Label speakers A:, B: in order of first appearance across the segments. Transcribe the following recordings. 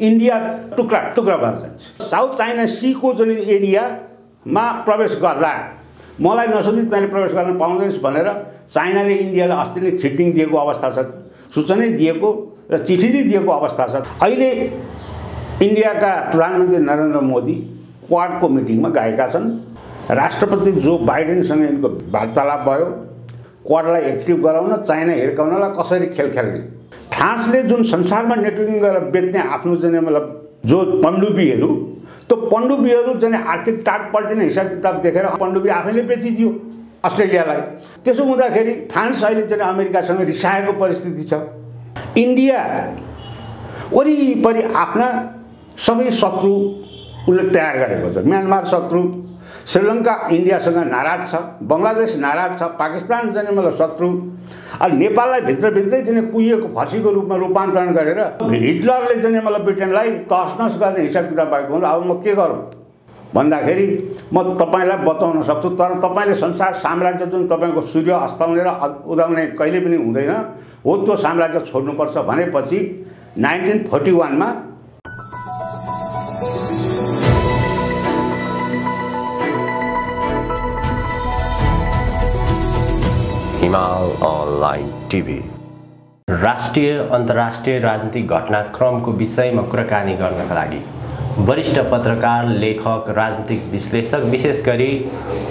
A: India टुक्रा टुक्रा भएर जान्छ। साउथ चाइना सीको जुन एरियामा प्रवेश गर्दा मलाई नसोधी तैँले प्रवेश गर्न पाउँदैनस् भनेर चाइनाले इन्डियालाई अस्ति नै थ्रेटिङ दिएको अवस्था छ, सूचनै दिएको र चिठी नै दिएको अवस्था छ। अहिले इन्डियाका प्रधानमन्त्री नरेन्द्र मोदी क्वाडको मिटिङमा गएका छन्। राष्ट्रपति जो बाइडेनसँग यिनको वार्तालाप भयो, क्वाडलाई एक्टिभ गराउन, चाइना हिर्काउनलाई कसरी खेल खेल्ने। फ्रान्सले जुन संसारमा नेटवर्किङ गरेर बेच्ने आफ्नो चाहिँ मतलब जो पण्डुबीहरू, त्यो पण्डुबीहरू चाहिँ आर्थिक टाट पल्टिने हिसाब किताब देखेर पण्डुबी आफैले बेचिदियो अस्ट्रेलियालाई। त्यसो हुँदाखेरि फ्रान्स अहिले चाहिँ अमेरिकासँग रिसाएको परिस्थिति छ। इन्डिया वरिपरि आफ्ना सबै शत्रु उसले तयार गरेको छ। म्यानमार शत्रु, श्रीलङ्का इन्डियासँग नाराज छ, बङ्गलादेश नाराज छ, पाकिस्तान चाहिँ मतलब शत्रु। अब नेपाललाई भित्रभित्रै चाहिँ कुहिएको फसीको रूपमा रूपान्तरण गरेर हिटलरले चाहिँ मतलब ब्रिटेनलाई तसनस गर्ने हिसाब किताब भएको हुन्छ। अब म के गरौँ भन्दाखेरि म तपाईँलाई बचाउन सक्छु, तर तपाईँले संसार साम्राज्य जुन तपाईँको सूर्य अस्ताउने र उदाउने कहिले पनि हुँदैन हो, त्यो साम्राज्य छोड्नुपर्छ भनेपछि 1941 मा
B: हिमाल अनलाइन टिभी राष्ट्रिय अन्तर्राष्ट्रिय राजनीतिक घटनाक्रमको विषयमा कुराकानी गर्नका लागि वरिष्ठ पत्रकार, लेखक, राजनीतिक विश्लेषक, विशेष गरी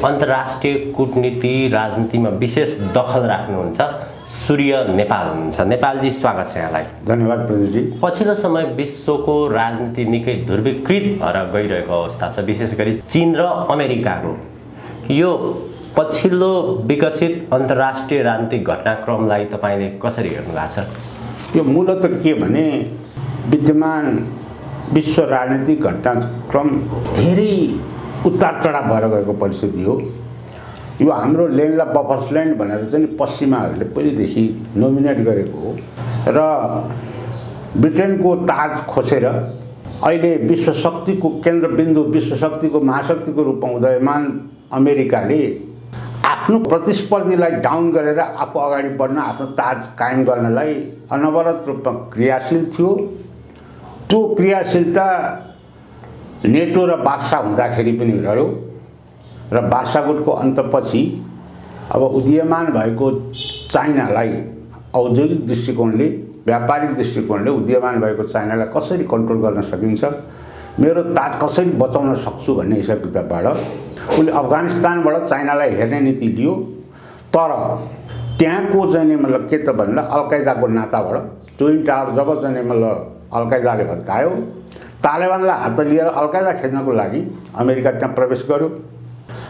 B: अन्तर्राष्ट्रिय कूटनीति राजनीतिमा विशेष दखल राख्नुहुन्छ सूर्य नेपाल हुनुहुन्छ। नेपालजी स्वागत छ यहाँलाई।
A: धन्यवाद प्रदीपजी।
B: पछिल्लो समय विश्वको राजनीति निकै ध्रुवीकृत भएर गइरहेको अवस्था छ, विशेष गरी चीन र अमेरिकाको। यो पछिल्लो विकसित अन्तर्राष्ट्रिय राजनीतिक घटनाक्रमलाई तपाईले कसरी हेर्नु भएको छ?
A: यो मूलतः के भने विद्यमान विश्व राजनीतिक घटनाक्रम धेरै उतार चढाव भएर गएको परिस्थिति हो। यो हाम्रो ल्यान्डलाई बफर्स ल्यान्ड भनेर चाहिँ पश्चिमाहरूले पहिलेदेखि नोमिनेट गरेको हो र ब्रिटेनको ताज खोसेर अहिले विश्व शक्तिको केन्द्रबिन्दु, विश्व शक्तिको महाशक्तिको रूपमा उदयमान अमेरिकाले आफ्नो प्रतिस्पर्धीलाई डाउन गरेर आफू अगाडि बढ्न, आफ्नो ताज कायम गर्नलाई अनवरत रूपमा क्रियाशील थियो। त्यो क्रियाशीलता नेटो र वार्सा हुँदाखेरि पनि रह्यो र वार्सागुटको अन्तपछि अब उदीयमान भएको चाइनालाई औद्योगिक दृष्टिकोणले, व्यापारिक दृष्टिकोणले उदीयमान भएको चाइनालाई कसरी कन्ट्रोल गर्न सकिन्छ, मेरो ताज कसरी बचाउन सक्छु भन्ने हिसाब किताबबाट उसले अफगानिस्तानबाट चाइनालाई हेर्ने नीति लियो। तर त्यहाँको चाहिँ मतलब के त भन्दा अलकायदाको नाताबाट ट्विन टावर जब चाहिँ मतलब अलकायदाले भत्कायो, तालिबानलाई हात लिएर अलकायदा खेद्नको लागि अमेरिका त्यहाँ प्रवेश गर्यो।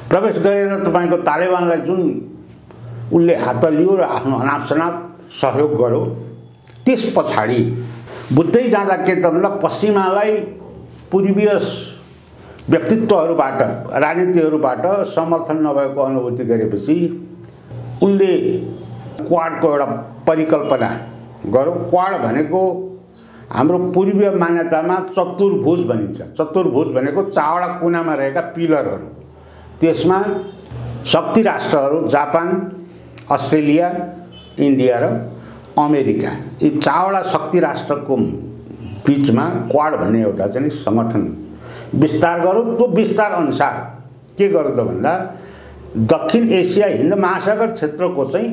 A: प्रवेश गरेर तपाईँको तालिबानलाई जुन उसले हात लियो र आफ्नो अनापशनाप सहयोग गर्यो, त्यस पछाडि बुझ्दै जाँदा के त भन्दा पश्चिमालाई पूर्वीय व्यक्तित्वहरूबाट, राजनीतिहरूबाट समर्थन नभएको अनुभूति गरेपछि उसले क्वाडको एउटा परिकल्पना गर्यो। क्वाड भनेको हाम्रो पूर्वीय मान्यतामा चतुर्भुज भनिन्छ। चतुर्भुज भनेको चारवटा कुनामा रहेका पिलरहरू, त्यसमा शक्ति राष्ट्रहरू जापान, अस्ट्रेलिया, इन्डिया र अमेरिका, यी चारवटा शक्ति राष्ट्रको बीचमा क्वाड भन्ने एउटा चाहिँ संगठन विस्तार गर्यो। त्यो विस्तार अनुसार के गर्यो त भन्दा दक्षिण एसिया, हिन्द महासागर क्षेत्रको चाहिँ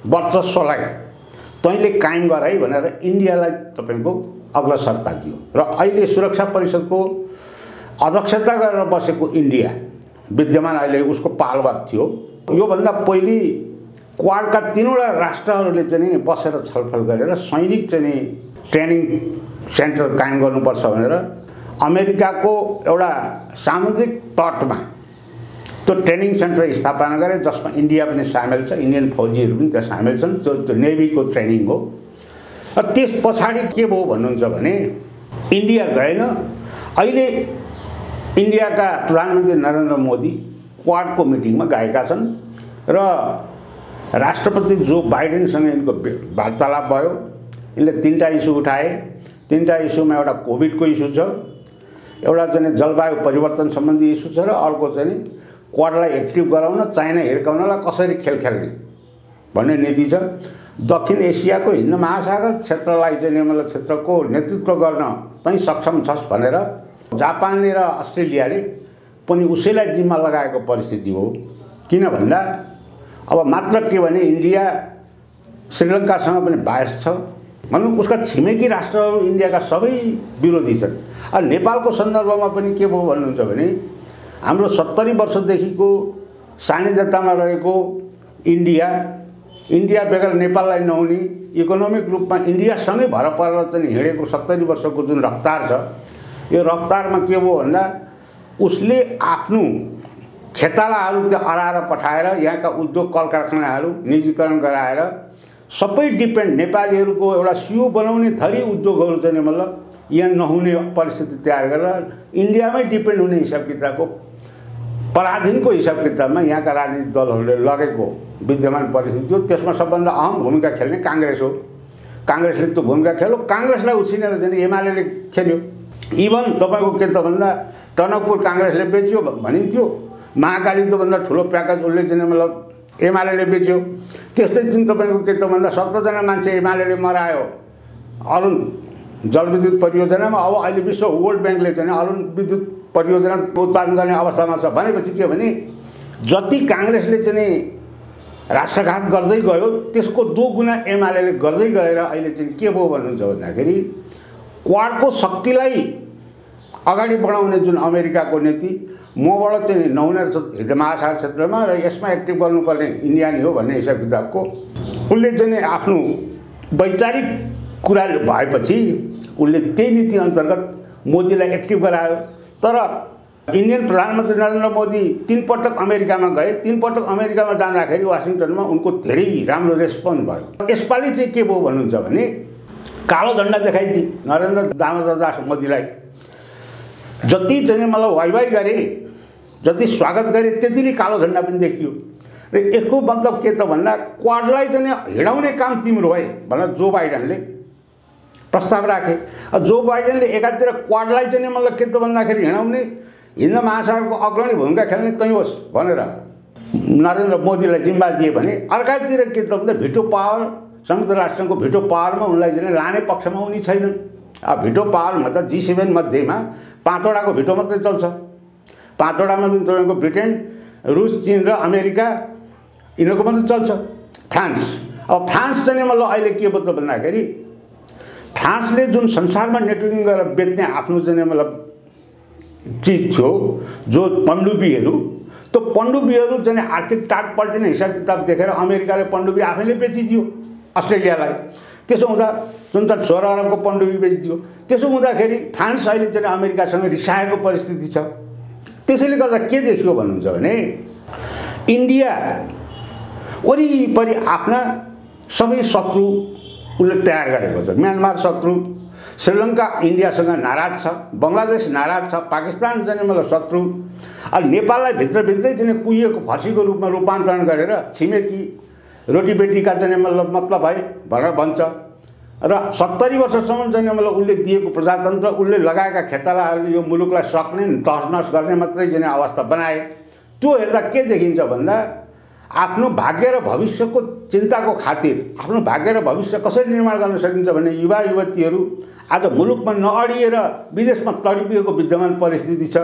A: वर्चस्वलाई तैँले कायम गराई भनेर इन्डियालाई तपाईँको अग्रसरता दियो। र अहिले सुरक्षा परिषदको अध्यक्षता गरेर बसेको इन्डिया विद्यमान अहिले उसको पालवाद थियो। योभन्दा पहिले क्वाडका तीनवटा राष्ट्रहरूले चाहिँ बसेर छलफल गरेर सैनिक चाहिँ ट्रेनिङ सेन्टर कायम गर्नुपर्छ भनेर अमेरिकाको एउटा सामुद्रिक तटमा त्यो ट्रेनिङ सेन्टर स्थापना गरे, जसमा इन्डिया पनि सामेल छ, इन्डियन फौजीहरू पनि त्यहाँ सामेल छन्। त्यो नेभीको ट्रेनिङ हो। र त्यस पछाडि के भयो भन्नुहुन्छ भने इन्डिया गएन। अहिले इन्डियाका प्रधानमन्त्री नरेन्द्र मोदी क्वाडको मिटिङमा गएका छन् र राष्ट्रपति जो बाइडेनसँग यिनको वार्तालाप भयो। यिनले तीनटा इस्यु उठाए। तीनटा इस्युमा एउटा कोभिडको इस्यु छ, एउटा चाहिँ जलवायु परिवर्तन सम्बन्धी इस्यु छ र अर्को चाहिँ क्वाडलाई एक्टिभ गराउन, चाइना हिर्काउनलाई कसरी खेल खेल्ने भन्ने नीति छ। दक्षिण एसियाको हिन्द महासागर क्षेत्रलाई चाहिँ मतलब क्षेत्रको नेतृत्व गर्न तै सक्षम छस् भनेर जापानले र अस्ट्रेलियाले पनि उसैलाई जिम्मा लगाएको परिस्थिति हो। किन भन्दा अब मात्र के भने इन्डिया श्रीलङ्कासँग पनि बायस छ, भनौँ उसका छिमेकी राष्ट्रहरू इन्डियाका सबै विरोधी छन्। अब नेपालको सन्दर्भमा पनि के भयो भन्नुहुन्छ भने हाम्रो 70 वर्षदेखिको सानिध्यतामा रहेको इन्डिया बेगर नेपाललाई नहुने इकोनोमिक रूपमा इन्डियासँगै भर परेर चाहिँ हिँडेको 70 वर्षको जुन रफ्तार छ, यो रफ्तारमा के भयो भन्दा उसले आफ्नो खेतालाहरू त्यहाँ अराएर पठाएर यहाँका उद्योग कल कारखानाहरू निजीकरण गराएर सबै डिपेन्ड नेपालीहरूको एउटा सियो बनाउने थरी उद्योगहरू चाहिँ मतलब यहाँ नहुने परिस्थिति तयार गरेर इन्डियामै डिपेन्ड हुने हिसाब किताबको पराधीनको हिसाब किताबमा यहाँका राजनीतिक दलहरूले लगेको विद्यमान परिस्थिति हो। त्यसमा सबभन्दा अहम भूमिका खेल्ने काङ्ग्रेस हो। काङ्ग्रेसले त्यो भूमिका खेल्यो, काङ्ग्रेसलाई उछिनेर चाहिँ एमाले खेल्यो। इभन तपाईँको के त भन्दा टनकपुर काङ्ग्रेसले बेच्यो भनिन्थ्यो, महाकाली त्योभन्दा ठुलो प्याकेज उसले चाहिँ मतलब एमाले बेच्यो। त्यस्तै चाहिँ तपाईँको के त भन्दा 17 जना मान्छे एमाले मरायो अरुण जलविद्युत परियोजनामा। अब अहिले विश्व वर्ल्ड ब्याङ्कले चाहिँ अरुण विद्युत परियोजना उत्पादन गर्ने अवस्थामा छ भनेपछि के भने जति काङ्ग्रेसले चाहिँ राष्ट्रघात गर्दै गयो त्यसको 2 गुणा एमाले गर्दै गएर अहिले चाहिँ के भयो भन्नुहुन्छ भन्दाखेरि क्वाडको शक्तिलाई अगाडि बढाउने जुन अमेरिकाको नीति मबाट चाहिँ नहुने हिन्द महासागर क्षेत्रमा र यसमा एक्टिभ गर्नुपर्ने इन्डिया नै हो भन्ने हिसाब किताबको उसले चाहिँ आफ्नो वैचारिक कुरा भएपछि उसले त्यही नीति अन्तर्गत मोदीलाई एक्टिभ गरायो। तर इन्डियन प्रधानमन्त्री नरेन्द्र मोदी 3 पटक अमेरिकामा गए। 3 पटक अमेरिकामा जाँदाखेरि वाशिङटनमा उनको धेरै राम्रो रेस्पोन्स भयो। यसपालि चाहिँ के भयो भन्नुहुन्छ भने कालो झन्डा देखाइदिए नरेन्द्र दामोदर दास मोदीलाई। जति चाहिँ मलाई वाइवाई गरे, जति स्वागत गरे त्यति नै कालो झन्डा पनि देखियो। र यसको मतलब के त भन्दा क्वाडलाई चाहिँ हिँडाउने काम तिम्रो है भनेर जो बाइडेनले प्रस्ताव राखे। जो बाइडेनले एकातिर क्वाडलाई चाहिँ मतलब के त भन्दाखेरि हिँडाउने हिन्द महासागरको अग्रणी भूमिका खेल्ने तै होस् भनेर नरेन्द्र मोदीलाई जिम्मा दिए भने अर्कातिर के त भन्दा भिटो पावर संयुक्त राष्ट्रको भिटो पावरमा उनलाई चाहिँ लाने पक्षमा उनी छैनन्। अब भिटो पावरमा त G7 मध्येमा 5 वटाको भिटो मात्रै चल्छ। 5 वटामा पनि तपाईँको ब्रिटेन, रुस, चीन र अमेरिका यिनीहरूको मात्रै चल्छ। फ्रान्स, अब फ्रान्स चाहिँ मतलब अहिले के भयो त भन्दाखेरि फ्रान्सले जुन संसारमा नेटवर्किङ गरेर बेच्ने आफ्नो चाहिँ मतलब चिज थियो जो पण्डुबीहरू, त्यो पण्डुबीहरू चाहिँ आर्थिक टाट पल्टिने हिसाब किताब देखेर अमेरिकाले पण्डुबी आफैले बेचिदियो अस्ट्रेलियालाई। त्यसो हुँदा जुन 16 अरबको पण्डुबी बेचिदियो। त्यसो हुँदाखेरि फ्रान्स अहिले चाहिँ अमेरिकासँग रिसाएको परिस्थिति छ। त्यसैले गर्दा के देखियो भन्नुहुन्छ भने इन्डिया वरिपरि आफ्ना सबै शत्रु उसले तयार गरेको छ। म्यानमार शत्रु, श्रीलङ्का इन्डियासँग नाराज छ, बङ्गलादेश नाराज छ, पाकिस्तान चाहिँ मतलब शत्रु। अनि नेपाललाई भित्रभित्रै चाहिँ कुहिएको फर्सीको रूपमा रूपान्तरण गरेर छिमेकी रोटीबेटीका चाहिँ मतलब भए भनेर भन्छ। र 70 वर्षसम्म चाहिँ मतलब उसले दिएको प्रजातन्त्र, उसले लगाएका खेतालाहरूले यो मुलुकलाई सक्ने तहसनहस गर्ने मात्रै चाहिँ अवस्था बनाए। त्यो हेर्दा के देखिन्छ भन्दा आफ्नो भाग्य र भविष्यको चिन्ताको खातिर आफ्नो भाग्य र भविष्य कसरी निर्माण गर्न सकिन्छ भन्ने युवा युवतीहरू आज मुलुकमा नअडिएर विदेशमा तडपिएको विद्यमान परिस्थिति छ।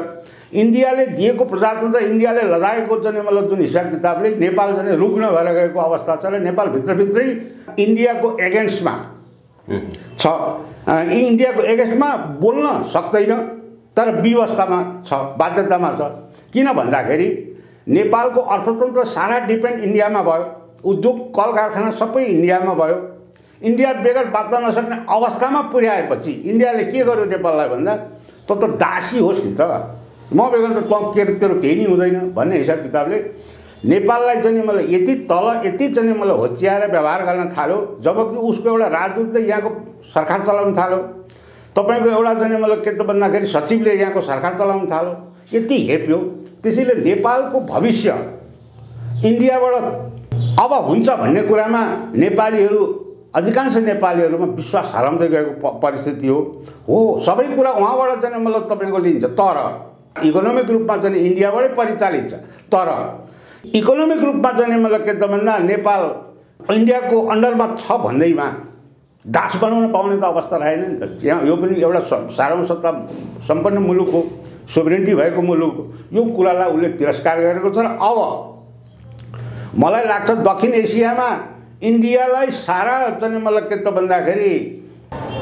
A: इन्डियाले दिएको प्रजातन्त्र, इन्डियाले लगाएको चाहिँ मतलब जुन हिसाब किताबले नेपाल चाहिँ रुग्न भएर गएको अवस्था छ र नेपाल भित्रभित्रै इन्डियाको एगेन्स्टमा छ। इन्डियाको एगेन्स्टमा बोल्न सक्दैन तर व्यवस्थामा छ, बाध्यतामा छ। किन भन्दाखेरि नेपालको अर्थतन्त्र सारा डिपेन्ड इन्डियामा भयो, उद्योग कल कारखाना सबै इन्डियामा भयो। इन्डिया बेगर बाँच्न नसक्ने अवस्थामा पुर्याएपछि इन्डियाले के गर्यो नेपाललाई भन्दा त दासी होस् नि त, म बेगर त तेरो केही नै हुँदैन भन्ने हिसाब किताबले नेपाललाई चाहिँ मलाई यति तल यति चाहिँ मलाई होच्याएर व्यवहार गर्न थाल्यो। जबकि उसको एउटा राजदूतले यहाँको सरकार चलाउन थाल्यो, तपाईँको एउटा चाहिँ मतलब के त भन्दाखेरि सचिवले यहाँको सरकार चलाउन थाल्यो, यति हेप्यो। त्यसैले नेपालको भविष्य इन्डियाबाट अब हुन्छ भन्ने कुरामा नेपालीहरू, अधिकांश नेपालीहरूमा विश्वास हराउँदै गएको परिस्थिति हो। सबै कुरा उहाँबाट चाहिँ मतलब तपाईँको लिन्छ, तर इकोनोमिक रूपमा चाहिँ इन्डियाबाटै परिचालित छ। तर इकोनोमिक रूपमा चाहिँ मतलब के त भन्दा नेपाल इन्डियाको अन्डरमा छ भन्दैमा दास बनाउन पाउने त अवस्था रहेन नि त। यहाँ यो पनि एउटा सार्वसत्ता सम्पन्न मुलुक हो, सोभरेन्टी भएको मुलुक हो। यो कुरालाई उसले तिरस्कार गरेको छ। र अब मलाई लाग्छ दक्षिण एसियामा इन्डियालाई सारा चाहिँ मतलब के त भन्दाखेरि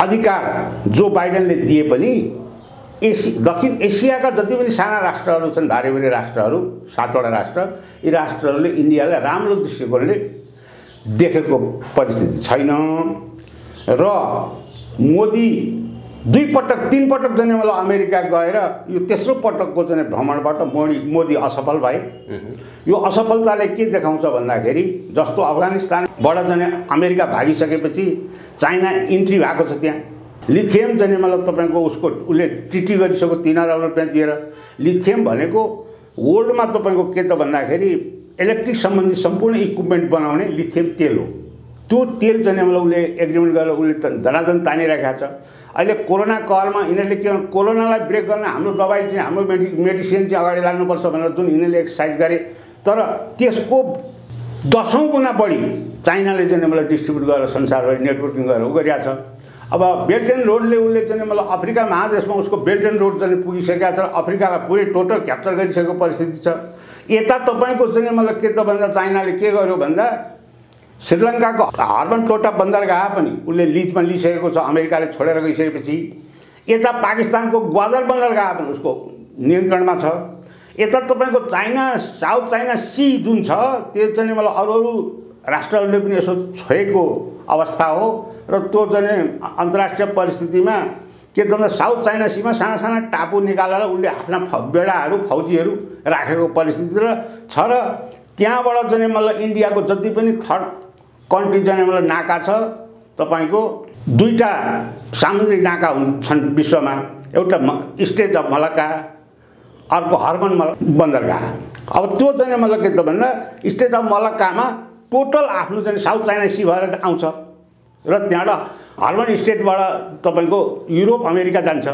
A: अधिकार जो बाइडेनले दिए पनि दक्षिण एसियाका जति पनि साना राष्ट्रहरू छन्, भारी भारी राष्ट्रहरू, 7वटा राष्ट्र, यी राष्ट्रहरूले इन्डियालाई राम्रो दृष्टिकोणले देखेको परिस्थिति छैन। र मोदी 2 पटक 3 पटक चाहिँ मतलब अमेरिका गएर यो तेस्रो पटकको चाहिँ भ्रमणबाट मोदी असफल भए। यो असफलताले के देखाउँछ भन्दाखेरि जस्तो अफगानिस्तानबाट चाहिँ अमेरिका भागिसकेपछि चाइना इन्ट्री भएको छ। त्यहाँ लिथियम चाहिँ मतलब तपाईँको उसको उसले ट्रिटी गरिसक्यो 3 अरब रुपियाँ दिएर। लिथियम भनेको वर्ल्डमा तपाईँको के त भन्दाखेरि इलेक्ट्रिक सम्बन्धी सम्पूर्ण इक्विपमेन्ट बनाउने लिथियम तेल हो। त्यो तेल चाहिँ मतलब उसले एग्रिमेन्ट गरेर उसले धनाधन तानिरहेको छ। अहिले कोरोना कहरमा यिनीहरूले के कोरोनालाई ब्रेक गर्न हाम्रो दबाई चाहिँ हाम्रो मेडिसिन चाहिँ अगाडि लानुपर्छ भनेर जुन यिनीहरूले एक्सर्साइज गरे, तर त्यसको 10औं गुणा बढी चाइनाले चाहिँ मतलब डिस्ट्रिब्युट गरेर संसारभरि नेटवर्किङ गरेर उ गरिरहेको छ। अब बेल्ट एन्ड रोडले उसले चाहिँ मतलब अफ्रिका महादेशमा उसको बेल्ट एन्ड रोड चाहिँ पुगिसकेको छ र अफ्रिकालाई पुरै टोटल क्याप्चर गरिसकेको परिस्थिति छ। यता तपाईँको चाहिँ मतलब के त भन्दा चाइनाले के गर्यो भन्दा श्रीलङ्काको हर्बन टोटा बन्दरगाह पनि उसले लिजमा लिइसकेको छ अमेरिकाले छोडेर गइसकेपछि। यता पाकिस्तानको ग्वादर बन्दरगाह पनि उसको नियन्त्रणमा छ। यता तपाईँको चाइना साउथ चाइना सी जुन छ त्यो चाहिँ मतलब अरू राष्ट्रहरूले पनि यसो छोएको अवस्था हो। र त्यो चाहिँ अन्तर्राष्ट्रिय परिस्थितिमा के त भन्दा साउथ चाइना सीमा साना साना टापु निकालेर उसले आफ्ना बेडाहरू फौजीहरू राखेको परिस्थिति छ। र त्यहाँबाट चाहिँ मतलब इन्डियाको जति पनि थर्ड कन्ट्री चाहिँ मतलब नाका छ तपाईँको 2टा सामुद्रिक नाका छन् विश्वमा, एउटा स्ट्रेच अफ मलक्का, अर्को हर्बन बन्दरगाह। अब त्यो चाहिँ मतलब के त भन्दा स्ट्रेच अफ मलक्कामा टोटल आफ्नो चाहिँ साउथ चाइना सी भएर आउँछ र त्यहाँबाट हर्बन स्टेटबाट तपाईँको युरोप अमेरिका जान्छ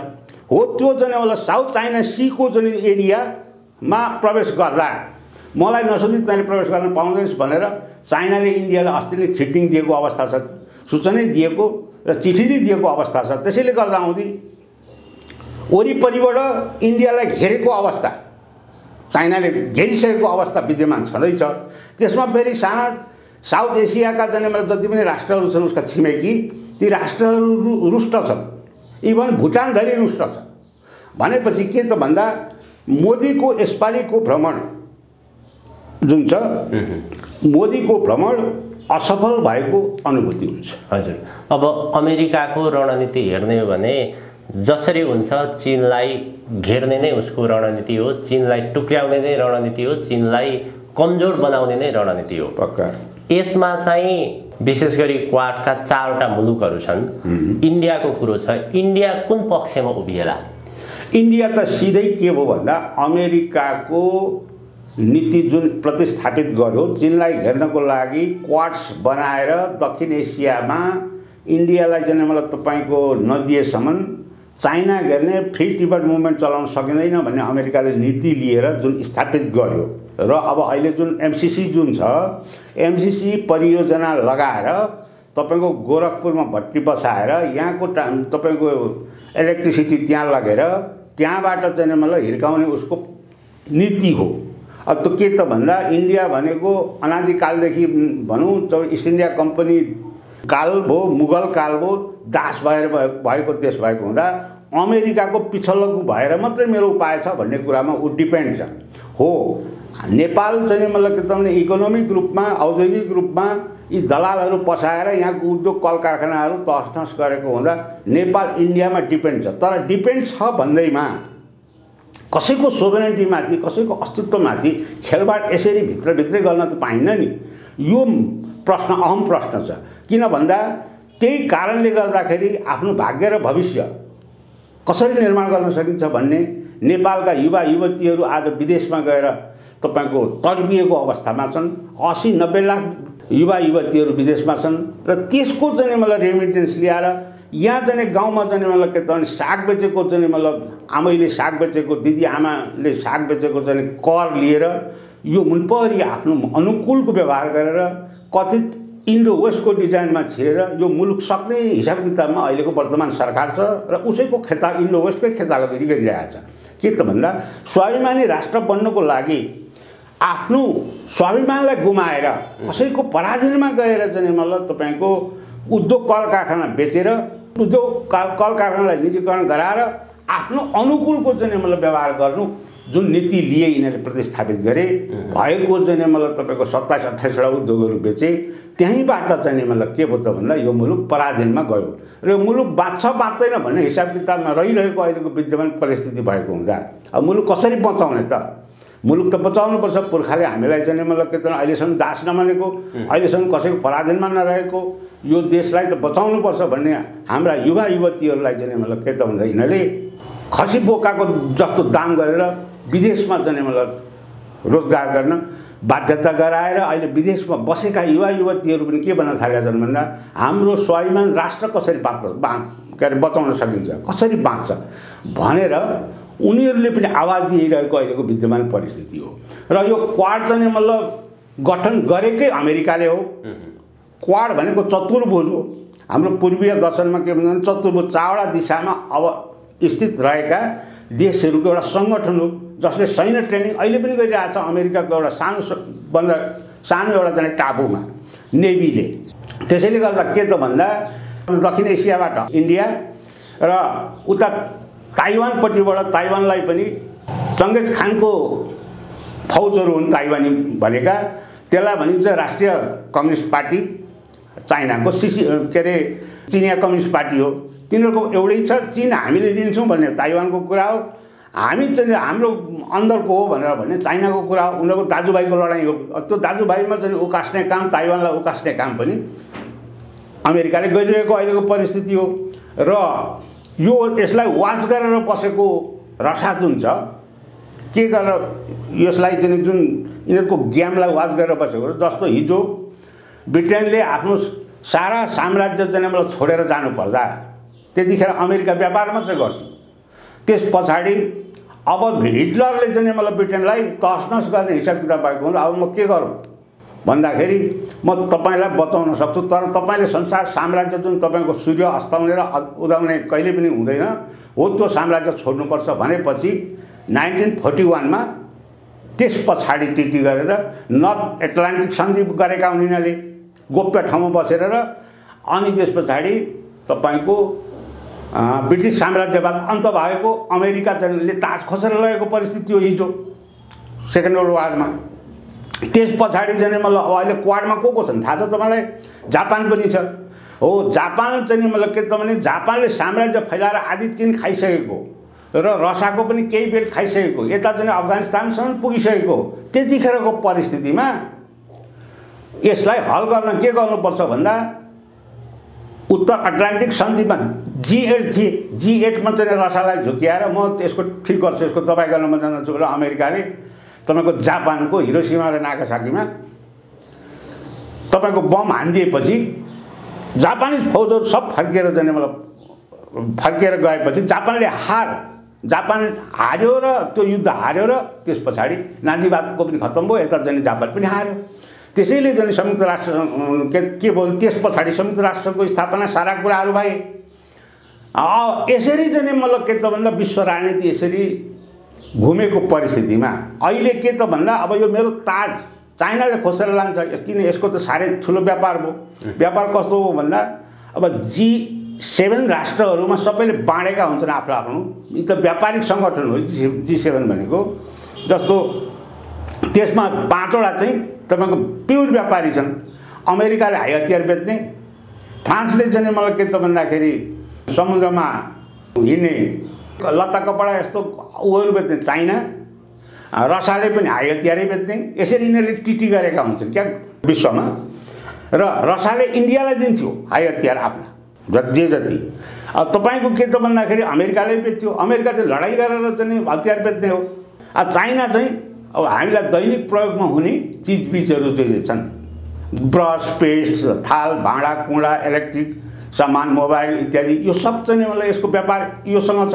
A: हो। त्यो चाहिँ मतलब साउथ चाइना सीको चाहिँ एरियामा प्रवेश गर्दा मलाई नसोधी तैँले प्रवेश गर्न पाउँदैनस् भनेर चाइनाले इन्डियालाई अस्ति नै थ्रेटिङ दिएको अवस्था छ, सूचनै दिएको र चिठी नै दिएको अवस्था छ। त्यसैले गर्दा आउँदै वरिपरिबाट इन्डियालाई घेरेको अवस्था, चाइनाले घेरिसकेको अवस्था विद्यमान छँदैछ। त्यसमा फेरि साना साउथ एसियाका चाहिँ मतलब जति पनि राष्ट्रहरू छन् उसका छिमेकी, ती राष्ट्रहरू रुष्ट छन्, इभन भुटानधरि रुष्ट छ। भनेपछि के त भन्दा मोदीको यसपालिको भ्रमण जुन छ, मोदीको भ्रमण असफल भएको अनुभूति हुन्छ।
B: हजुर, अब अमेरिकाको रणनीति हेर्ने हो भने जसरी हुन्छ चीनलाई घेर्ने नै उसको रणनीति हो, चीनलाई टुक्र्याउने नै रणनीति हो, चीनलाई कमजोर बनाउने नै रणनीति हो।
A: पक्का
B: यसमा चाहिँ विशेष गरी क्वाडका 4वटा मुलुकहरू छन्। इन्डियाको कुरो छ, इन्डिया कुन पक्षमा उभिएला?
A: इन्डिया त सिधै के हो भन्दा अमेरिकाको नीति जुन प्रतिस्थापित गर्यो चीनलाई घेर्नको लागि क्वाड्स बनाएर दक्षिण एसियामा इन्डियालाई चाहिँ मतलब तपाईँको नदिएसम्म चाइना घेर्ने फ्री टिबेट मुभमेन्ट चलाउन सकिँदैन भन्ने अमेरिकाले नीति लिएर जुन स्थापित गर्यो। र अब अहिले जुन एमसिसी जुन छ, एमसिसी परियोजना लगाएर तपाईँको गोरखपुरमा भट्टी बसाएर यहाँको तपाईँको इलेक्ट्रिसिटी त्यहाँ लगेर त्यहाँबाट चाहिँ मतलब हिर्काउने उसको नीति हो। अब त्यो के त भन्दा इन्डिया भनेको अनादिकालदेखि भनौँ त इस्ट इन्डिया कम्पनी काल भयो, मुगल काल भयो, दास भएर भएको देश भएको हुँदा अमेरिकाको पिछल्लो भएर मात्रै मेरो उपाय छ भन्ने कुरामा ऊ डिपेन्ड छ। हो, नेपाल चाहिँ मतलब के त भने इकोनोमिक रूपमा औद्योगिक रूपमा यी दलालहरू पसाएर यहाँको उद्योग कल कारखानाहरू तहस गरेको हुँदा नेपाल इन्डियामा डिपेन्ड छ। तर डिपेन्ड छ भन्दैमा कसैको सोभरेन्टीमाथि कसैको अस्तित्वमाथि खेलबाड यसरी भित्रभित्रै गर्न त पाइन्न नि। यो प्रश्न अहम प्रश्न छ। किन भन्दा त्यही कारणले गर्दाखेरि आफ्नो भाग्य र भविष्य कसरी निर्माण गर्न सकिन्छ भन्ने नेपालका युवा युवतीहरू आज विदेशमा गएर तपाईँको तडपिएको अवस्थामा छन्। 80-90 लाख युवा युवतीहरू विदेशमा छन् र त्यसको चाहिँ मतलब रेमिटेन्स ल्याएर यहाँ चाहिँ गाउँमा चाहिँ मतलब के त साग बेचेको चाहिँ मतलब आमैले साग बेचेको, दिदी आमाले साग बेचेको चाहिँ कर लिएर यो मुनपरी आफ्नो अनुकूलको व्यवहार गरेर कथित इन्डो वेस्टको डिजाइनमा छिरेर यो मुलुक सक्ने हिसाब किताबमा अहिलेको वर्तमान सरकार छ र उसैको इन्डो वेस्टकै खेतालागिरी गरिरहेको छ। के त भन्दा स्वाभिमानी राष्ट्र बन्नको लागि आफ्नो स्वाभिमानलाई गुमाएर कसैको पराधीनमा गएर चाहिँ मतलब तपाईँको उद्योग कल कारखाना बेचेर उद्योग कल कारखानालाई निजीकरण गराएर आफ्नो अनुकूलको चाहिँ मतलब व्यवहार गर्नु जुन नीति लिए यिनीहरूले प्रतिस्थापित गरे भएको चाहिँ मतलब तपाईँको 27-28वटा उद्योगहरू बेचे त्यहीँबाट चाहिँ मतलब के भयो त भन्दा यो मुलुक पराधीनमा गयो र यो मुलुक बाँच्दैन भन्ने हिसाब किताबमा रहिरहेको अहिलेको विद्यमान परिस्थिति भएको हुँदा अब मुलुक कसरी बचाउने त? मुलुक त बचाउनुपर्छ। पुर्खाले हामीलाई चाहिँ मतलब के त अहिलेसम्म दास नमानेको अहिलेसम्म कसैको पराधीनमा नरहेको यो देशलाई त बचाउनुपर्छ भन्ने हाम्रा युवा युवतीहरूलाई चाहिँ मतलब के त भन्दा यिनीहरूले खसी बोकाको जस्तो दाम गरेर विदेशमा चाहिँ मतलब रोजगार गर्न बाध्यता गराएर अहिले विदेशमा बसेका युवा युवतीहरू पनि के भन्न थालेका छन् भन्दा हाम्रो स्वाभिमान राष्ट्र कसरी बचाउन सकिन्छ, कसरी बाँच्छ भनेर उनीहरूले पनि आवाज दिइरहेको अहिलेको विद्यमान परिस्थिति हो। र यो क्वाड चाहिँ मतलब गठन गरेकै अमेरिकाले हो। क्वाड भनेको चतुर्भुज हो। हाम्रो पूर्वीय दर्शनमा के भन्छ चतुर्भुज 4वटा दिशामा अब स्थित रहेका देशहरूको एउटा सङ्गठन हो जसले सैन्य ट्रेनिङ अहिले पनि गरिरहेको छ। अमेरिकाको एउटा सानो एउटा चाहिँ टापुमा नेभीले। त्यसैले गर्दा के त भन्दा दक्षिण एसियाबाट इन्डिया र उता ताइवानपट्टिबाट ताइवानलाई पनि चङ्गेज खानको फौजहरू हुन् ताइवानी भनेका, त्यसलाई भनिन्छ राष्ट्रिय कम्युनिस्ट पार्टी चाइनाको के अरे चिनिया कम्युनिस्ट पार्टी हो। तिनीहरूको एउटै छ, चीन हामीले लिन्छौँ भन्ने ताइवानको कुरा हो, हामी चाहिँ हाम्रो अन्दरको हो भनेर भन्ने चाइनाको कुरा हो। उनीहरूको दाजुभाइको लडाइँ हो। त्यो दाजुभाइमा चाहिँ उकास्ने काम, ताइवानलाई उकास्ने काम पनि अमेरिकाले गरिरहेको अहिलेको परिस्थिति हो। र यो यसलाई वाच गरेर बसेको रसा जुन छ के गरेर यसलाई चाहिँ जुन यिनीहरूको गेमलाई वाच गरेर बसेको जस्तो हिजो ब्रिटेनले आफ्नो सारा साम्राज्य चाहिँ मतलब छोडेर जानुपर्दा त्यतिखेर अमेरिका व्यापार मात्रै गर्थ्यो। त्यस पछाडि अब हिटलरले चाहिँ मतलब ब्रिटेनलाई तसनस गर्ने हिसाब किताब भएको हुँदा अब म के गरौँ भन्दाखेरि म तपाईँलाई बचाउन सक्छु, तर तपाईँले संसार साम्राज्य जुन तपाईँको सूर्य अस्ताउने र उदाउने कहिले पनि हुँदैन हो त्यो साम्राज्य छोड्नुपर्छ भनेपछि 1941मा त्यस पछाडि टिटी गरेर नर्थ एटलान्टिक सन्धि गरेका हुन् यिनीहरूले गोप्य ठाउँमा बसेर र अनि त्यस पछाडि तपाईँको ब्रिटिस साम्राज्यवाद अन्त भएको अमेरिका चाहिँ ताज खोसेर लगेको परिस्थिति हो हिजो सेकेन्ड वर्ल्ड वारमा। त्यस पछाडि चाहिँ मतलब अब अहिले क्वाडमा को छन् थाहा छ तपाईँलाई? जापान पनि छ हो। जापान चाहिँ मतलब के त भने जापानले साम्राज्य फैलाएर आदि चीन खाइसकेको र रसाको पनि केही बेल्ट खाइसकेको, यता चाहिँ अफगानिस्तानसम्म पुगिसकेको। त्यतिखेरको परिस्थितिमा यसलाई हल गर्न के गर्नुपर्छ भन्दा उत्तर अटलान्टिक सन्धिमा G8 थिए, G8मा चाहिँ रसालाई झुक्याएर म यसको ठिक गर्छु, यसको दबाई गर्न म जान्छु र अमेरिकाले तपाईँको जापानको हिरोसिमा र नागासाकीमा तपाईँको बम हानिदिएपछि जापानिज फौजहरू सब फर्किएर जाने मतलब फर्किएर गएपछि जापान हार्यो र त्यो युद्ध हार्यो र त्यस पछाडि नाजीवादको पनि खत्तम भयो, यता जाने जापान पनि हार्यो। त्यसैले चाहिँ संयुक्त राष्ट्र के भयो त्यस पछाडि संयुक्त राष्ट्रको स्थापना सारा कुराहरू भए। यसरी चाहिँ मतलब के त भन्दा विश्व राजनीति यसरी घुमेको परिस्थितिमा अहिले के त भन्दा अब यो मेरो ताज चाइनाले खोसेर लान्छ, किन यसको त साह्रै ठुलो व्यापार भयो। व्यापार कस्तो हो भन्दा अब G7 राष्ट्रहरूमा सबैले बाँडेका हुन्छन् आफ्नो आफ्नो, यी त व्यापारिक सङ्गठन हो G7 भनेको। जस्तो त्यसमा 5वटा चाहिँ तपाईँको प्युर व्यापारी छन्। अमेरिकाले हाई हतियार बेच्ने, फ्रान्सले चाहिँ मलाई के त भन्दाखेरि समुद्रमा हिँड्ने लत्ता कपडा यस्तो उयोहरू बेच्ने चाइना, रसाले पनि हाई हतियारै बेच्ने। यसरी यिनीहरूले टिटी गरेका हुन्छन् क्या विश्वमा। र रसाले इन्डियालाई दिन्थ्यो हाई हतियार आफ्ना जति। अब तपाईँको के त भन्दाखेरि अमेरिकाले बेच्थ्यो, अमेरिका चाहिँ लडाइँ गरेर चाहिँ हतियार बेच्ने हो। अब चाइना चाहिँ अब हामीलाई दैनिक प्रयोगमा हुने चिजबिजहरू चाहिँ छन्, ब्रस, पेस्ट, थाल, भाँडा कुँडा, इलेक्ट्रिक सामान, मोबाइल इत्यादि, यो सब चाहिँ मतलब यसको व्यापार योसँग छ।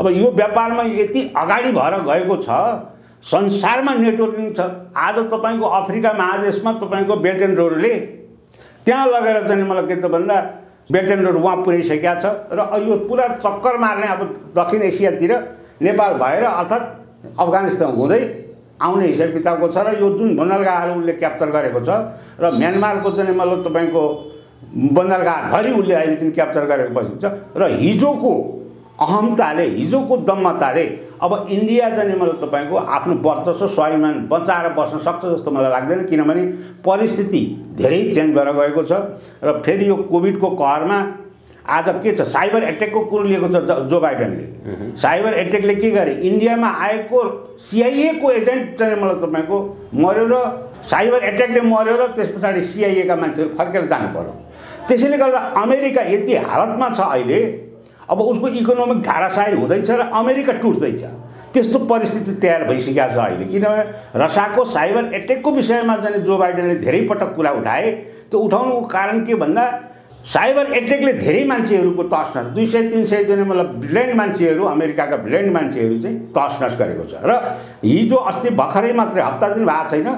A: अब यो व्यापारमा यति अगाडि भएर गएको छ, संसारमा नेटवर्किङ छ। आज तपाईँको अफ्रिका महादेशमा तपाईँको बेल्ट एन्ड रोडले त्यहाँ लगेर चाहिँ मलाई के त भन्दा बेल्ट एन्ड रोड उहाँ पुर्याइसकेका छ र यो पुरा चक्कर मार्ने अब दक्षिण एसियातिर नेपाल भएर अर्थात् अफगानिस्तान हुँदै आउने हिसाब किताबको छ र यो जुन बन्दरगाहहरू उसले क्याप्चर गरेको छ र म्यानमारको चाहिँ मतलब तपाईँको बन्दरगाहधरि उसले अहिले चाहिँ क्याप्चर गरेको परिस्थिति छ र हिजोको अहमताले हिजोको दम्मताले अब इन्डिया चाहिँ मतलब तपाईँको आफ्नो वर्चस्व स्वाभिमान बचाएर बस्न सक्छ जस्तो मलाई लाग्दैन किनभने परिस्थिति धेरै चेन्ज भएर गएको छ र फेरि यो कोभिडको कहरमा आज के छ साइबर एट्याकको कुरो लिएको छ जो बाइडेनले साइबर एट्याकले के गरे इन्डियामा आएको सिआइएको एजेन्ट चाहिँ मलाई तपाईँको मर्यो र साइबर एट्याकले मर्यो र त्यस पछाडि सिआइएका मान्छेहरू फर्केर जानु पर्यो त्यसैले गर्दा अमेरिका यति हालतमा छ अहिले अब उसको इकोनोमिक धाराशायी हुँदैछ र अमेरिका टुट्दैछ त्यस्तो परिस्थिति तयार भइसकेको छ अहिले किनभने रसियाको साइबर एट्याकको विषयमा चाहिँ जो बाइडेनले धेरै पटक कुरा उठाए त्यो उठाउनुको कारण के भन्दा साइबर एट्याकले धेरै मान्छेहरूको तसनस 200-300 जना मतलब ब्रिलियन्ट मान्छेहरू अमेरिकाका ब्रिलियन्ट मान्छेहरू चाहिँ तसनस गरेको छ र हिजो अस्ति भर्खरै मात्रै हप्ता दिन भएको छैन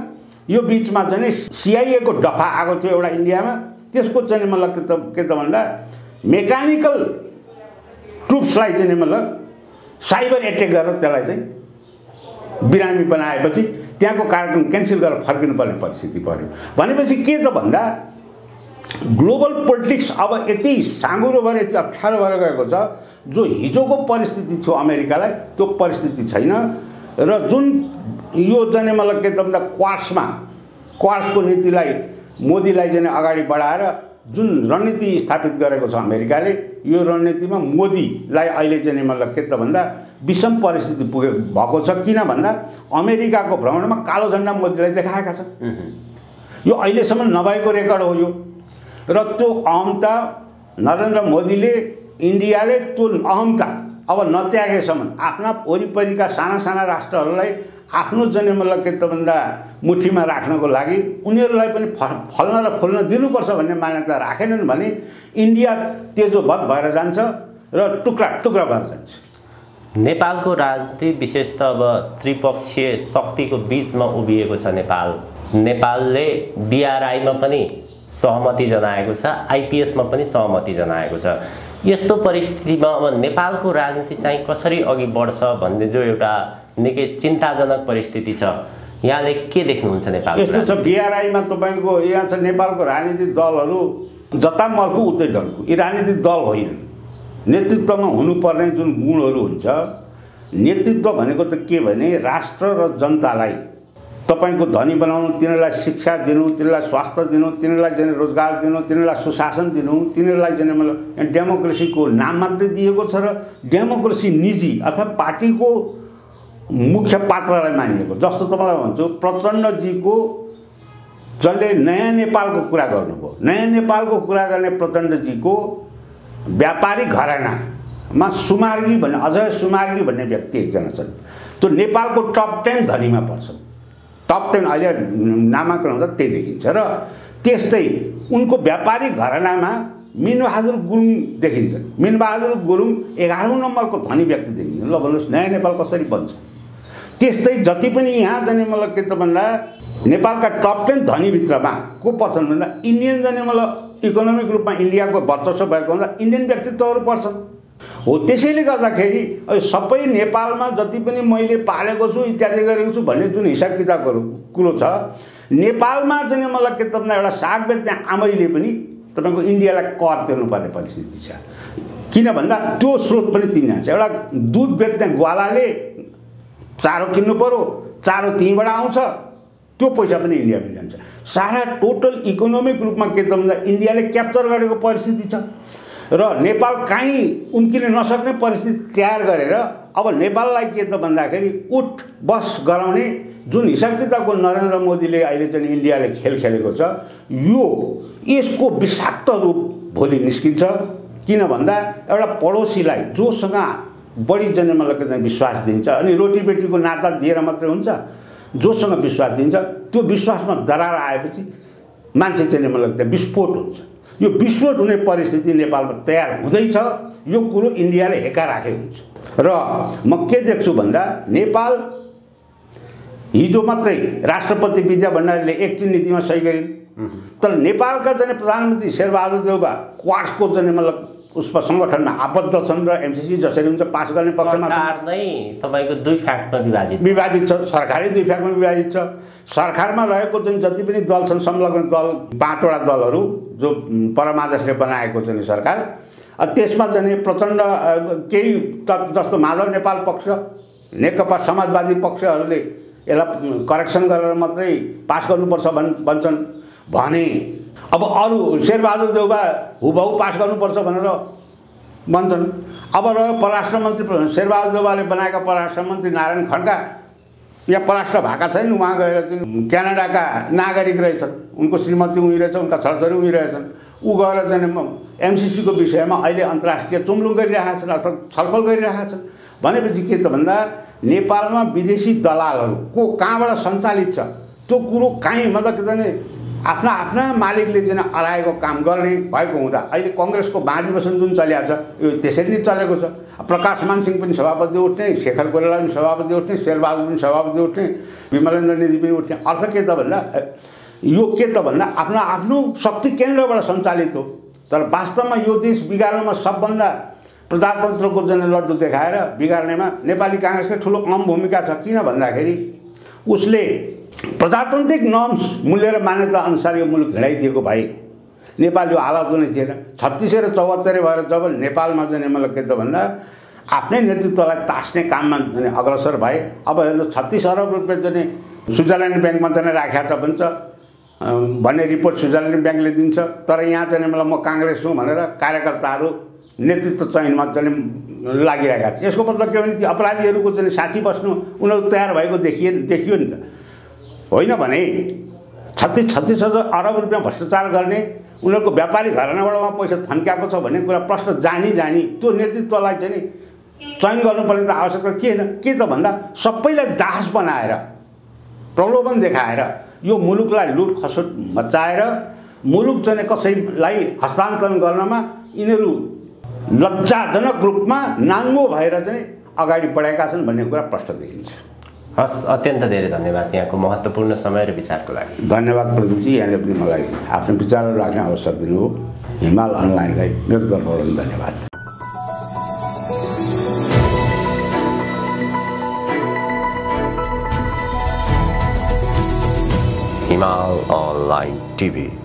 A: यो बिचमा चाहिँ सिआइएको दफा आएको थियो एउटा इन्डियामा त्यसको चाहिँ मतलब के त भन्दा मेकानिकल ट्रुप्सलाई चाहिँ मतलब साइबर एट्याक गरेर त्यसलाई चाहिँ बिरामी बनाएपछि त्यहाँको कार्यक्रम क्यान्सल गरेर फर्किनुपर्ने परिस्थिति पर्यो भनेपछि के त भन्दा ग्लोबल पोलिटिक्स अब यति साँगुरो भएर यति अप्ठ्यारो भएर गएको छ जो हिजोको परिस्थिति थियो अमेरिकालाई त्यो परिस्थिति छैन र जुन यो चाहिँ मतलब के त भन्दा क्वार्ट्सको नीतिलाई मोदीलाई चाहिँ अगाडि बढाएर जुन रणनीति स्थापित गरेको छ अमेरिकाले यो रणनीतिमा मोदीलाई अहिले चाहिँ मतलब के त भन्दा विषम परिस्थिति भएको छ किन भन्दा अमेरिकाको भ्रमणमा कालो झन्डा मोदीलाई देखाएका छन् यो अहिलेसम्म नभएको रेकर्ड हो यो र त्यो अहमता नरेन्द्र मोदीले इन्डियाले त्यो अहमता अब नत्यागेसम्म आफ्ना वरिपरिका साना साना राष्ट्रहरूलाई आफ्नो चाहिँ मतलब के त भन्दा मुठीमा राख्नको लागि उनीहरूलाई पनि फल्न र फुल्न दिनुपर्छ भन्ने मान्यता राखेनन् भने इन्डिया तेजोबत भएर जान्छ र टुक्रा टुक्रा भएर जान्छ
B: नेपालको राजनीति विशेष त अब त्रिपक्षीय शक्तिको बीचमा उभिएको छ नेपालले बीआरआईमा पनि सहमति जनाएको छ आइपिएसमा पनि सहमति जनाएको छ यस्तो परिस्थितिमा अब नेपालको राजनीति चाहिँ कसरी अघि बढ्छ भन्ने जो एउटा निकै चिन्ताजनक परिस्थिति छ यहाँले के देख्नुहुन्छ नेपाल
A: यस्तो छ बीआरआईमा तपाईको यहाँ छ नेपालको राजनीतिक दलहरू जता मर्को उतै डरको यी राजनीतिक दल होइनन् नेतृत्वमा हुनुपर्ने जुन गुणहरू हुन्छ नेतृत्व भनेको त के भने राष्ट्र र जनतालाई तपाईको धनी बनाउनु तिनीहरूलाई शिक्षा दिनु तिनीहरूलाई स्वास्थ्य दिनु तिनीहरूलाई चाहिँ रोजगार दिनु तिनीहरूलाई सुशासन दिनु तिनीहरूलाई चाहिँ मतलब डेमोक्रेसीको नाम मात्रै दिएको छ र डेमोक्रेसी निजी अर्थात् पार्टीको मुख्य पात्रलाई मानिएको जस्तो तपाईलाई भन्छु प्रचण्डजीको जसले नयाँ नेपालको कुरा गर्नुभयो नयाँ नेपालको कुरा गर्ने प्रचण्डजीको व्यापारिक घरानामा सुमार्गी भन्ने अजय सुमार्गी भन्ने व्यक्ति एकजना छन् त्यो नेपालको टप 10 धनीमा पर्छन् टप 10 अहिले नामाकरण हुँदा त्यही देखिन्छ र त्यस्तै उनको व्यापारिक घरानामा मिनबहादुर गुरुङ देखिन्छ मिनबहादुर गुरुङ 11औं नम्बरको धनी व्यक्ति देखिन्छ ल भन्नुहोस् नयाँ नेपाल कसरी बन्छ त्यस्तै जति पनि यहाँ जाने मतलब के त भन्दा नेपालका टप 10 धनीभित्रमा को पर्छन् भन्दा इन्डियन जाने मतलब इकोनोमिक रूपमा इन्डियाको वर्चस्व भएको हुँदा इन्डियन व्यक्तित्वहरू पर्छन् हो त्यसैले गर्दाखेरि सबै नेपालमा जति पनि मैले पालेको छु इत्यादि गरेको छु भन्ने जुन हिसाब किताबको कुरो छ नेपालमा चाहिँ मलाई के त भन्दा एउटा साग बेच्ने आमैले पनि तपाईको इन्डियालाई कर तिर्नुपर्ने परिस्थिति छ किन भन्दा त्यो स्रोत पनि तीनजना छ एउटा दुध बेच्ने ग्वालाले चारो किन्नु पर्यो चारो त्यहीँबाट आउँछ त्यो पैसा पनि इन्डियामा जान्छ सारा टोटल इकोनोमिक रूपमा के त भन्दा इन्डियाले क्याप्चर गरेको परिस्थिति छ र नेपाल कहीँ उम्किन नसक्ने परिस्थिति तयार गरेर अब नेपाललाई के त भन्दाखेरि उठ बस गराउने जुन हिसाब किताबको नरेन्द्र मोदीले अहिले चाहिँ इन्डियाले खेल खेलेको छ यसको विषाक्त रूप भोलि निस्किन्छ किन भन्दा एउटा पडोसीलाई जोसँग बढी जनमलको विश्वास दिन्छ अनि रोटीबेटीको नाता दिएर मात्रै हुन्छ जोसँग विश्वास दिन्छ त्यो विश्वासमा दरार आएपछि मान्छे चाहिँ मतलब त्यहाँ विस्फोट हुन्छ यो विस्फोट हुने परिस्थिति नेपालमा तयार हुँदैछ यो कुरो इन्डियाले हेका राखेको हुन्छ र म के देख्छु भन्दा नेपाल हिजो मात्रै राष्ट्रपति विद्या भण्डारीले एकछिन नीतिमा सही गरिन् तर नेपालका चाहिँ प्रधानमन्त्री शेरबहादुर देउवा क्वाडको चाहिँ मतलब उसमा सङ्गठनमा आबद्ध छन् र एमसिसी जसरी हुन्छ पास गर्ने पक्षमा
B: सरकार नै तपाईँको दुई फ्याक्टमा
A: विभाजित छ। सरकारै दुई फ्याक्टमा विभाजित छ। सरकारमा रहेको चाहिँ जति पनि दल छन् संलग्न दल 5वटा दलहरू जो परमादेशले बनाएको चाहिँ सरकार, त्यसमा चाहिँ प्रचण्ड केही जस्तो माधव नेपाल पक्ष, नेकपा समाजवादी पक्षहरूले यसलाई करेक्सन गरेर मात्रै पास गर्नुपर्छ भन्छन् भने अब अरू शेरबहादुर देउवा हुबहु पास गर्नुपर्छ भनेर भन्छन्। अब रह्यो परराष्ट्र मन्त्री शेरबहादुर देउवाले बनाएका परराष्ट्र मन्त्री नारायण खड्का यहाँ परराष्ट्र भएका छैन, उहाँ गएर चाहिँ क्यानाडाका नागरिक रहेछन्, उनको श्रीमती उहीँ रहेछ, उनका छोराछोरी उहीँ रहेछन्। ऊ गएर चाहिँ एमसिसीको विषयमा अहिले अन्तर्राष्ट्रिय चुम्लुङ गरिरहेका छन् अथवा छलफल गरिरहेका छन्। भनेपछि के त भन्दा नेपालमा विदेशी दलालहरू को कहाँबाट सञ्चालित छ त्यो कुरो काहीँ मतलब के भने आफ्ना आफ्ना मालिकले चाहिँ अराएको काम गर्ने भएको हुँदा अहिले कङ्ग्रेसको बाँधिबसन जुन चलिरहेको छ यो त्यसरी नै चलेको छ। प्रकाशमान सिंह पनि सभापति उठ्ने, शेखर कोइराला पनि सभापति उठ्ने, शेरबहादुर पनि सभापति उठ्ने, विमलेन्द्र निधि पनि उठ्ने। अर्थ के त भन्दा यो के त भन्दा आफ्नो आफ्नो शक्ति केन्द्रबाट सञ्चालित हो। तर वास्तवमा यो देश बिगार्नमा सबभन्दा प्रजातन्त्रको जन लड्डु देखाएर बिगार्नेमा नेपाली काङ्ग्रेसकै ठुलो अहम भूमिका छ। किन भन्दाखेरि उसले प्रजातान्त्रिक नर्म्स मूल्य र मान्यता अनुसार यो मुलुक हिँडाइदिएको भए नेपाल यो हालत हुने थिएन। 36 र 74 भएर जब नेपालमा चाहिँ मतलब के त भन्दा आफ्नै नेतृत्वलाई तास्ने काममा अग्रसर भए। अब हेर्नु 36 अरब रुपियाँ चाहिँ स्विजरल्यान्ड ब्याङ्कमा चाहिँ राखेको छ भन्छ भन्ने रिपोर्ट स्विजरल्यान्ड ब्याङ्कले दिन्छ। तर यहाँ चाहिँ मतलब म काङ्ग्रेस हुँ भनेर कार्यकर्ताहरू नेतृत्व चयनमा चाहिँ लागिरहेका छन्। यसको मतलब के भने ती अपराधीहरूको चाहिँ साक्षी बस्नु उनीहरू तयार भएको देखियो नि त। होइन भने 36 अरब रुपियाँ भ्रष्टाचार गर्ने उनीहरूको व्यापारी घरानाबाट उहाँ पैसा थन्क्याएको छ भन्ने कुरा प्रश्न जानी त्यो नेतृत्वलाई चाहिँ चयन गर्नुपर्ने त आवश्यकता थिएन। के त भन्दा सबैलाई दास बनाएर प्रलोभन देखाएर यो मुलुकलाई लुट खसुट मचाएर मुलुक चाहिँ कसैलाई हस्तान्तरण गर्नमा यिनीहरू लज्जाजनक रूपमा नाङ्गो भएर चाहिँ अगाडि बढाएका छन् भन्ने कुरा प्रष्ट देखिन्छ।
B: हस्, अत्यन्त धेरै धन्यवाद यहाँको महत्त्वपूर्ण समय र विचारको लागि।
A: धन्यवाद प्रदीपजी, यहाँले पनि मलाई आफ्नो विचारहरू राख्ने अवसर दिनुभयो। हिमाल अनलाइनलाई मेरो तर्फबाट धन्यवाद।
B: हिमाल अनलाइन टिभी।